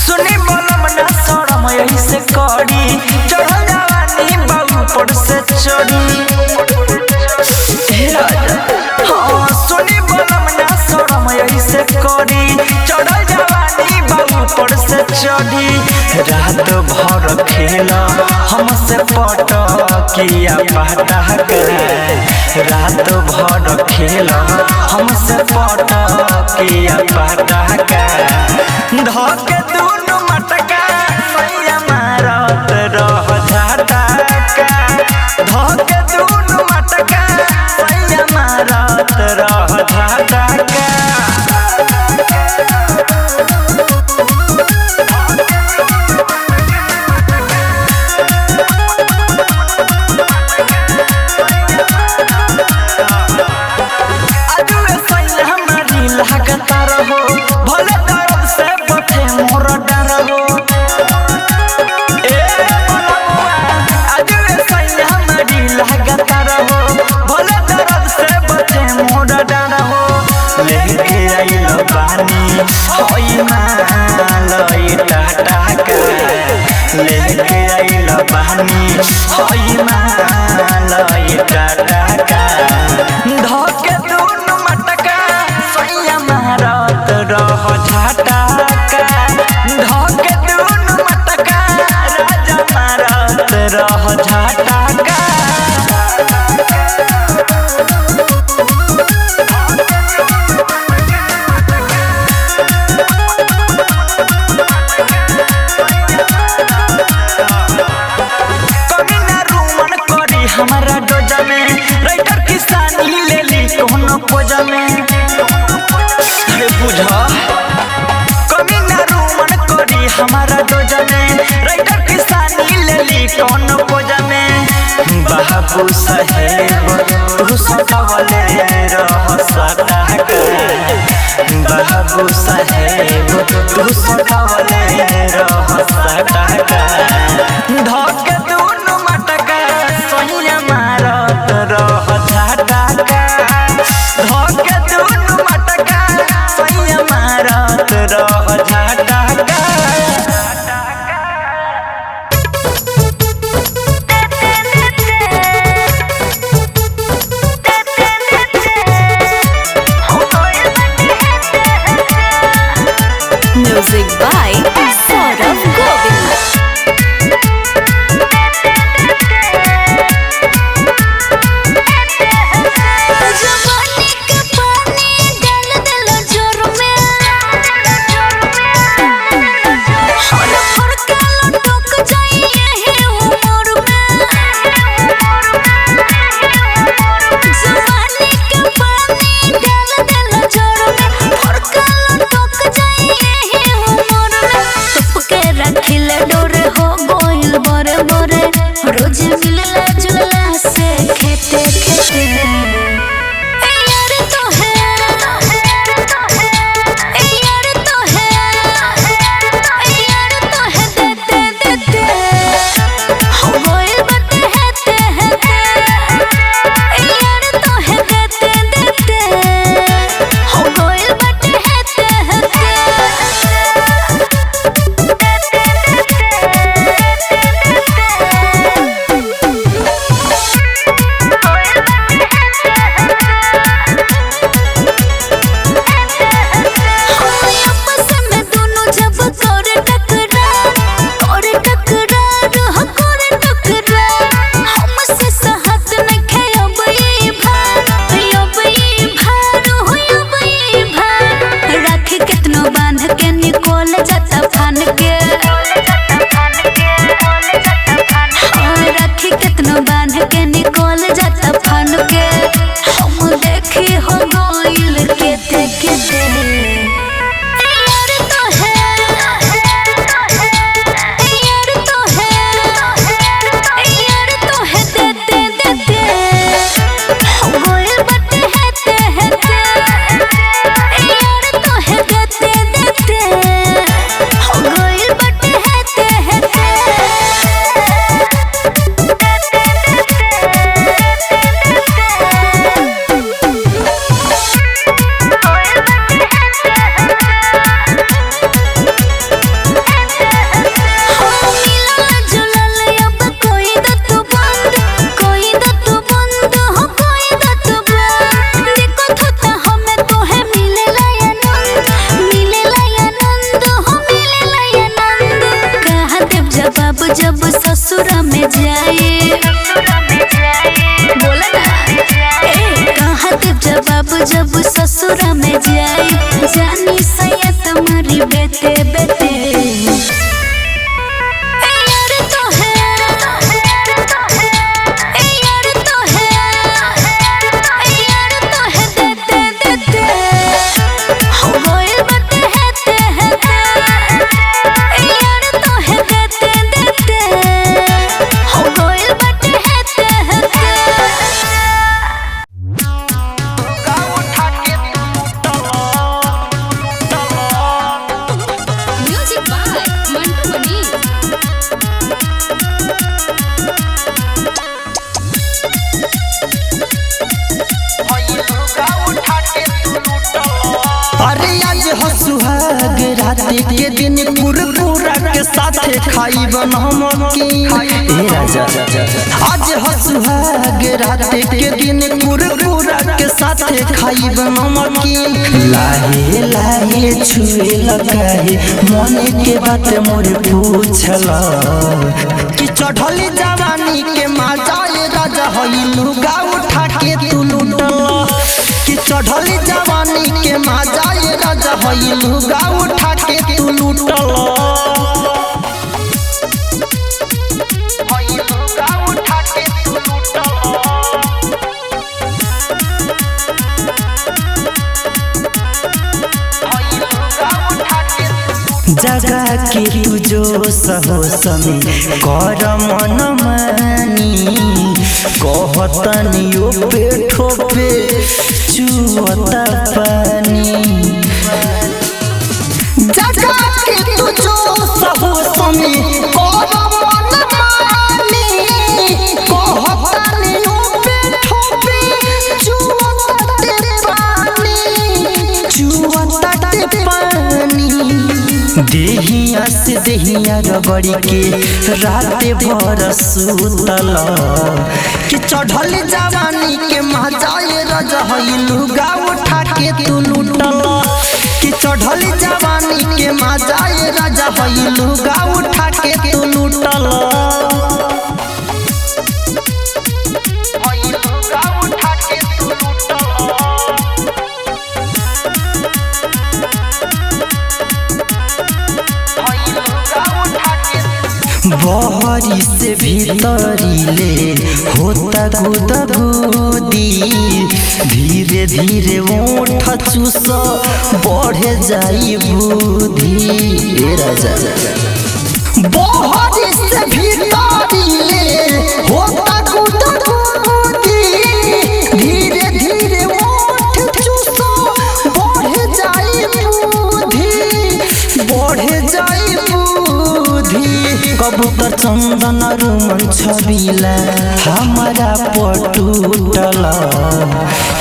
सुनी बोलम ना सड़म यही से करी चढ़ल जवानी बाबू पर से चढ़ी सुनी बोलम ना सड़म यही से करी चढ़ल जवानी बाबू पर से चढ़ी रात भर खेला हमसे पटकिया पटाका रात भर खेला हमसे पटकिया पटाका धके दुनु मटका सैया मारत रह झटका धके दुनु मटका सैया मारत रह झटका लागता रहो भले दर्द से बथे मोर डर हो ए मनवा आज सैया हमारी लागता रहो भले दर्द से बथे मोर डर हो लेके आइलो पानी होई मालई टाटा लेके आइलो पानी होई मालई टाटा धके दुनु मटका सैया मारत रह झटका धके दुनु मटका राजा मारत रह झटका हमारा डोजा में राइटर किसानी ले ली कोनो पोजा में अरे बुझा कमी ना रूमन करी हमारा डोजा में राइटर किसानी ले ली कोनो पोजा में बाबू साहेब तू सतावले रह सटाका बाबू साहेब तू सतावले रह सटाका धके दुनु मटका सैया मारत रह झटका धके दुनु मटका सैया मारत रह झटका Music by Saurav Govind. जब ससुर में जाई जानी सैया तुम्हारी बेटे बेटे सुहाग रात के दिन कुरकुरा के साथे खाई बनमकी राजा आज हो सुहाग रात के दिन कुरकुरा के साथे खाई बनमकी लाहे लाहे छुए लगाए मन के बात मोर पूछला कि चढ़ली जवानी के मजाए राजा हइलू गा उठा के तू लूटला कि चढ़ली जवानी के मजाए राजा हइलू गा उठा के तू लूटला हइलू गा उठा के तू लूटला जगा के तू जो सहो समी कर मन मानी कहतनियो पेठो पे चुअता पानी जगा के तू जो सहो समी कर मन मानी कहतनियो पेठो पे चुअता पानी देहिया से देहिया रगड़ी के राते भर सुतल कि चढ़ल जवानी के मजाए राजा हइलू गा उठा के तू लूटल कि चढ़ल जवानी के मजाए राजा हइलू गा उठा के तू लूटल हइलू गा उठा के तू लूटल बहरी से भीतरी ले होता गुदगुदी धीरे धीरे ओठ चूस बढ़े जाई बुद्धि राजा बहरी से भीतरी ले होता गुदगुदी धीरे धीरे ओठ चूस बढ़े जाई बुद्धि कबूतर चंदन रुमन छबिला हमारा पटूटला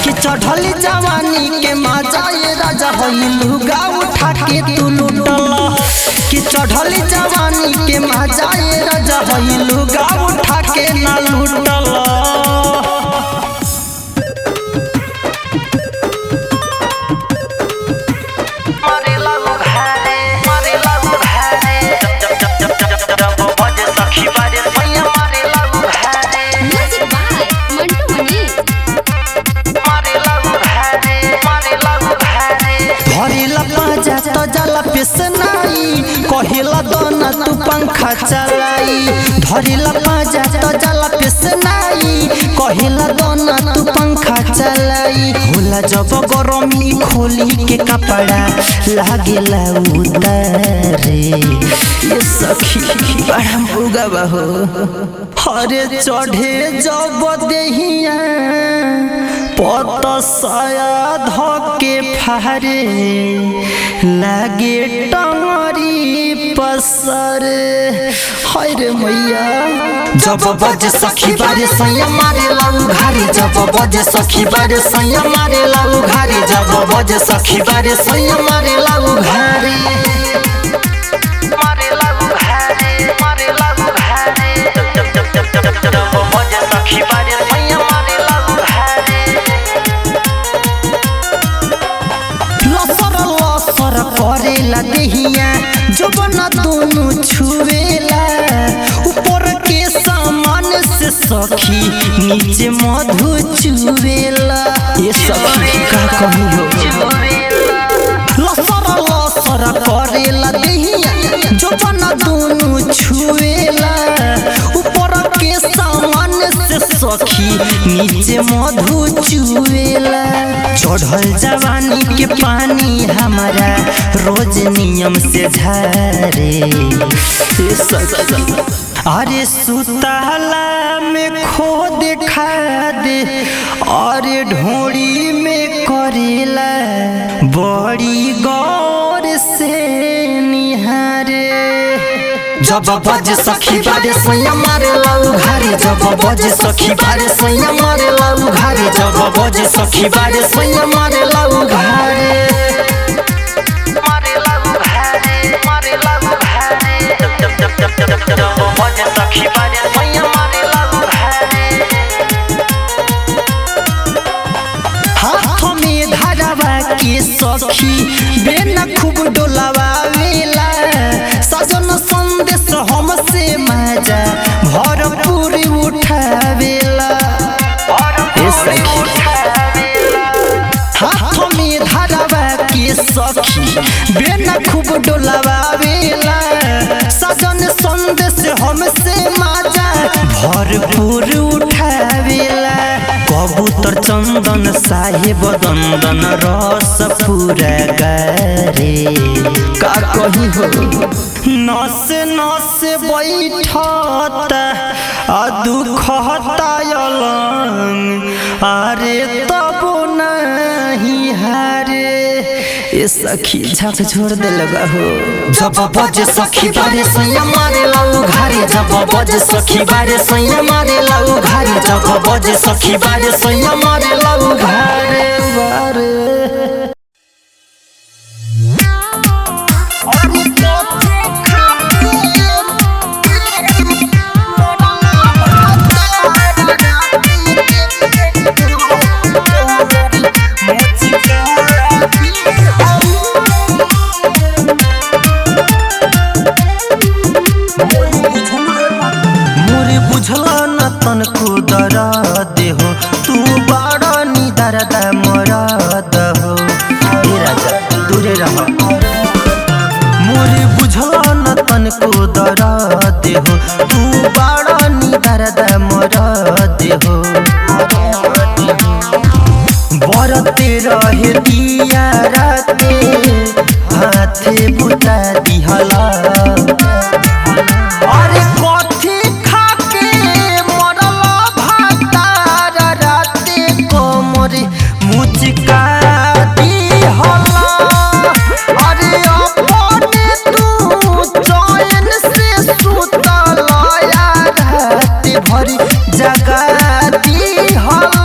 कि चढ़ल जवानी के मजाए राजा हइलू गा उठा के तू लूटला कि चढ़ल जवानी के मजाए राजा हइलू गा उठा के ना लूटला कहिला दोना तू पंखा चलाई धरिला पाजा तो जला पेसनाई कहिला दोना तू पंखा चलाई होला जब गरमी खोली के कपड़ा लागेला उतारे ये सखी बड़ा मुगवा हो हरे चढ़े जब देहिया पत साया धके फारे लागे टंगरी पसर हाय रे मैया जब बजे सखी बारे सैया मारे लाऊ घारी जब बजे सखी बारे सैया मारे लाऊ घारी जब बजे सखी बारे सैया मारे लाऊ घारी मारे लाऊ घारी मारे लाऊ घारी जब बजे सखी बारे सैया मारे लाऊ घारी लसर करेला देहिया जब न दोनों छुएला ऊपर के सामान से सखी नीचे मधु चुवेला ये सखी का कही हो लसरा लसरा करेला देहिया जो बना दोनों छुएला ऊपर के सामान से सखी नीचे मधु चुवेला चढ़ल जवानी के पानी हमारा रोज नियम से झरे अरे सुताला में खो देखा दे अरे ढोड़ी में करेला बड़ी गौर से निहारे जब बज सखी बारे सैया मारे लाऊ घरे जब बज सखी बारे सैया मारे लाऊ घरे जब बज सखी बारे सैया मारे लाऊ घरे सखी बारे सैया मारे लाऊ घरे हाथ में धरावा के सखी बेना खूब डोलावेला सजन संदेश हमसे मजा भरपूर उठावेला हाथ में धरावा के सखी बेना खूब डोलावेला सजन संदेश हमसे मजा भरपूर उठावेला कबूतर चंदन साहेब दंदन रस पूरा करे का कही हो नस नस बैठता दुखता अलंग अरे तब नहीं हारे ये सखी झक छोड़ दे लगा हो जब बज सखी बारे सैया मारे लाऊ घरे जब बज सखी बारे सैया मारे लाऊ घरे जब बज सखी बारे सैया मारे लाऊ घरे बारे तन को दरा दे हो तू बड़ा नी दर्द मरा दहो हे राजा दूरे रहो मोरे बुझला न तन को दरा दे हो तू बड़ा नी दर्द मरा दे हो बरते रहे दिया राते हाथे बुता दिहला अरे कथी खाके मरला भातार राते कोमरे मुचका दिहला अरे अपने तू चैन से सुतला राते भरी जगा दिहला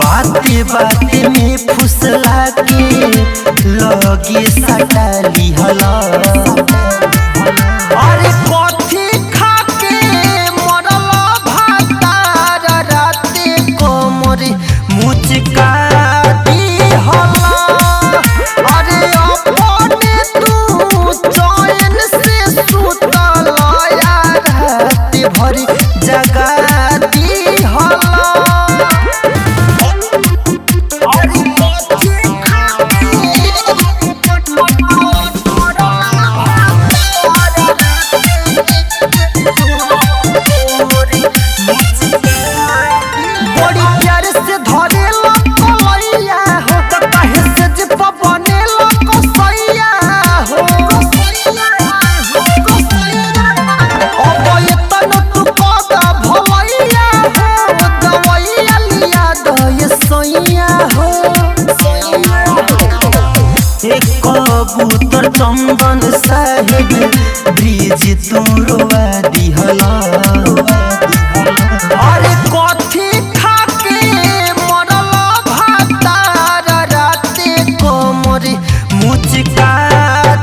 बाते बाते में फुसला के लगे सटा लिहला अरे कथी खाके मरला भातार राते कोमरे मुचका दिहला अरे अपने तू चैन से सुतला राते भरी जगा दिहला राइटर चंदन साहिब ब्रिज तोड़वा दिहला अरे कथी खाके मरल भातार राते कमर मुचका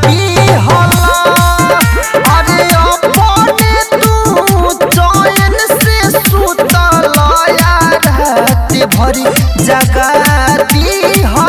दिहला अरे अपने तू चैन से सुतल यार राते भरी जगा दिहला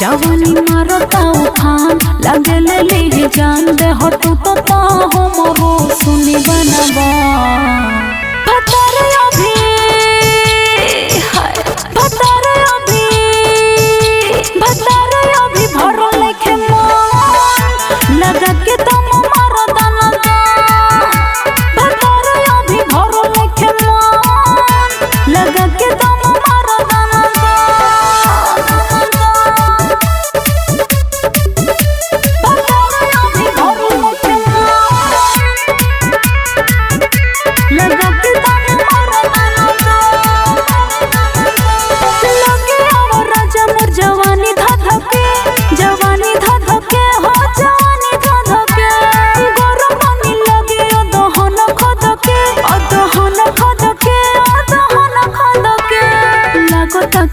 जवानी मारता उफान लगे ले जान दे हटू तो हमरो सुनी बनबा भतारे अभी भरो लेखे मन लगा के तुम मारो दाना भतारे अभी भरो लेखे मन लगा के तुम मारो दाना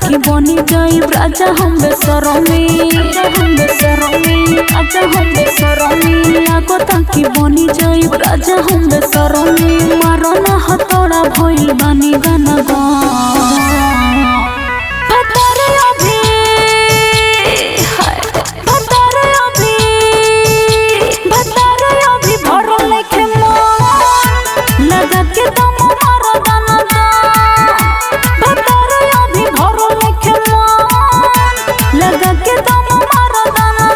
की बनी जाई राजा हम बेसरमी लागो ताकि बनी जाई राजा हम बेसरमी मारो ना हथौड़ा भइल बानी गाना गा भतारे अभी भरो लेखे मन लगा के तुम मारो दाना लगा के तुम मारो दाना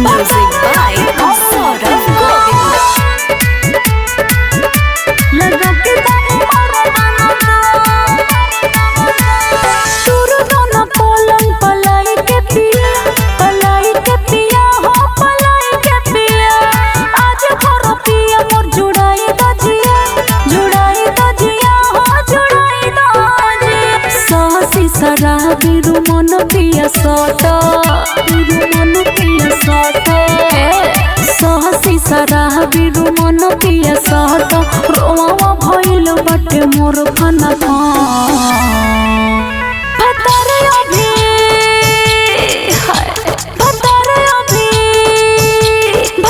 म्यूजिक बाय सौरभ गोविंद लगा के तुम मारो दाना सुर दोना पलंग पलाई के पिया हो पलाई के पिया आज भर पिया मोर जुड़ाई दजिया हो जुड़ाई शराबी मन पिया सहसी शराबी मन पिया सट रोवा भइल बटे मोर खाना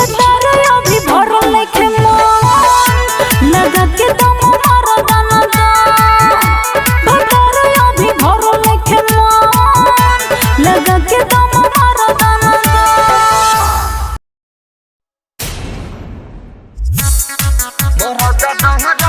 भतारे अभी भरो लेखे मन लगा के तुम मारो दाना भतारे अभी भरो लेखे मन लगा के तुम मारो दाना मोहब्बत